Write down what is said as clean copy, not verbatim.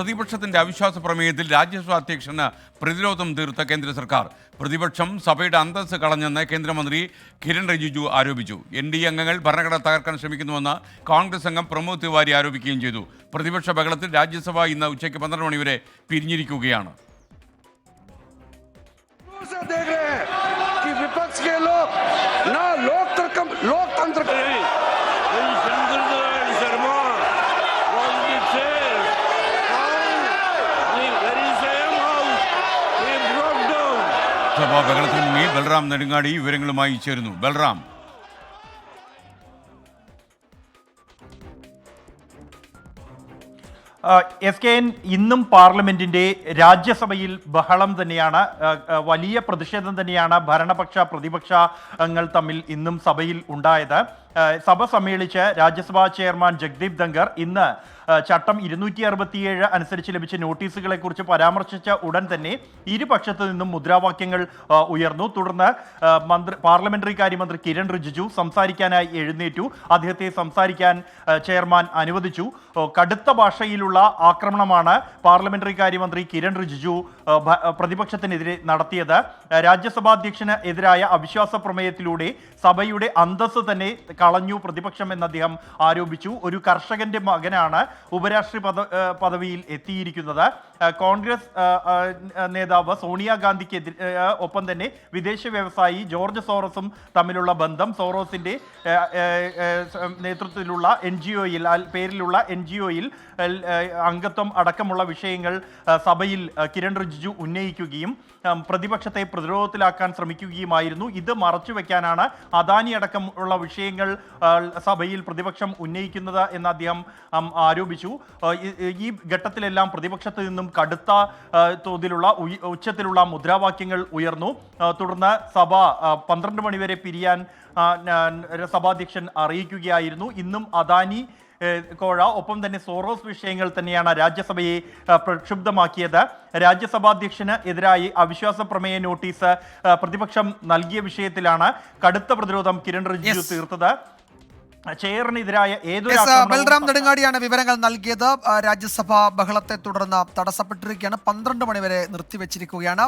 പ്രതിപക്ഷത്തിന്റെ അവിശ്വാസ പ്രമേയത്തിൽ രാജ്യസഭാ അധ്യക്ഷന് പ്രതിരോധം തീർത്ത കേന്ദ്ര സർക്കാർ. പ്രതിപക്ഷം സഭയുടെ അന്തസ്സ് കളഞ്ഞെന്ന് കേന്ദ്രമന്ത്രി കിരൺ റിജിജു ആരോപിച്ചു. NDA അംഗങ്ങൾ ഭരണഘടന തകർക്കാൻ ശ്രമിക്കുന്നുവെന്ന് കോൺഗ്രസ് അംഗം പ്രമോദ് തിവാരി ആരോപിക്കുകയും ചെയ്തു. പ്രതിപക്ഷ ബഹളത്തിൽ രാജ്യസഭ ഇന്ന് ഉച്ചയ്ക്ക് 12 മണി വരെ പിരിഞ്ഞിരിക്കുകയാണ്. സഭാ ബഹളത്തിൽ മുങ്ങി ബൽറാം നെടുങ്ങാടി വിവരങ്ങളുമായി ചേരുന്നു. ബൽറാം, SKN ഇന്നും പാർലമെന്റിന്റെ രാജ്യസഭയിൽ ബഹളം തന്നെയാണ്, വലിയ പ്രതിഷേധം തന്നെയാണ് ഭരണപക്ഷ പ്രതിപക്ഷങ്ങൾ തമ്മിൽ ഇന്നും സഭയിൽ ഉണ്ടായത്. സഭ സമ്മേളിച്ച് രാജ്യസഭാ ചെയർമാൻ ജഗ്ദീപ് ധങ്കർ ഇന്ന് ചട്ടം 267 അനുസരിച്ച് ലഭിച്ച നോട്ടീസുകളെ കുറിച്ച് പരാമർശിച്ച ഉടൻ തന്നെ ഇരുപക്ഷത്തു നിന്നും മുദ്രാവാക്യങ്ങൾ ഉയർന്നു. തുടർന്ന് പാർലമെന്ററി കാര്യമന്ത്രി കിരൺ റിജിജു സംസാരിക്കാനായി എഴുന്നേറ്റു. അദ്ദേഹത്തെ സംസാരിക്കാൻ ചെയർമാൻ അനുവദിച്ചു. കടുത്ത ഭാഷയിലുള്ള ആക്രമണമാണ് പാർലമെന്ററി കാര്യമന്ത്രി കിരൺ റിജിജു പ്രതിപക്ഷത്തിനെതിരെ നടത്തിയത്. രാജ്യസഭാധ്യക്ഷന് എതിരായ അവിശ്വാസ പ്രമേയത്തിലൂടെ സഭയുടെ അന്തസ്സ് തന്നെ കളഞ്ഞു പ്രതിപക്ഷം എന്ന് അദ്ദേഹം ആരോപിച്ചു. ഒരു കർഷകന്റെ മകനാണ് ഉപരാഷ്ട്രപതി പദവിയിൽ എത്തിയിരിക്കുന്നത്. കോൺഗ്രസ് നേതാവ് സോണിയാഗാന്ധിക്ക് ഒപ്പം തന്നെ വിദേശ വ്യവസായി ജോർജ് സോറസും തമ്മിലുള്ള ബന്ധം, സോറോസിന്റെ നേതൃത്വത്തിലുള്ള NGOയിൽ പേരിലുള്ള NGOയിൽ അംഗത്വം അടക്കമുള്ള വിഷയങ്ങൾ സഭയിൽ കിരൺ റിജിജു ഉന്നയിക്കുകയും പ്രതിപക്ഷത്തെ പ്രതിരോധത്തിലാക്കാൻ ശ്രമിക്കുകയുമായിരുന്നു. ഇത് മറച്ചുവെക്കാനാണ് അദാനി അടക്കമുള്ള വിഷയങ്ങൾ സഭയിൽ പ്രതിപക്ഷം ഉന്നയിക്കുന്നത് എന്ന് അദ്ദേഹം ആരോപിച്ചു. ഈ ഘട്ടത്തിലെല്ലാം പ്രതിപക്ഷത്ത് നിന്നും കടുത്ത തോതിലുള്ള ഉച്ചത്തിലുള്ള മുദ്രാവാക്യങ്ങൾ ഉയർന്നു. തുടർന്ന് സഭ 12 മണിവരെ പിരിയാൻ സഭാധ്യക്ഷൻ അറിയിക്കുകയായിരുന്നു. ഇന്നും അദാനി കോഴ ഒപ്പം തന്നെ സോറോസ് വിഷയങ്ങൾ തന്നെയാണ് രാജ്യസഭയെ പ്രക്ഷുബ്ധമാക്കിയത്. രാജ്യസഭാധ്യക്ഷന് എതിരായി അവിശ്വാസ പ്രമേയ നോട്ടീസ് പ്രതിപക്ഷം നൽകിയ വിഷയത്തിലാണ് കടുത്ത പ്രതിരോധം കിരൺ റിജിജു തീർത്തത്. ചെയറിനെതിരായ ബൽറാം നെടുങ്ങാടിയാണ് വിവരങ്ങൾ നൽകിയത്. രാജ്യസഭ ബഹളത്തെ തുടർന്ന് തടസ്സപ്പെട്ടിരിക്കുകയാണ്. 12 മണി വരെ നിർത്തിവെച്ചിരിക്കുകയാണ്.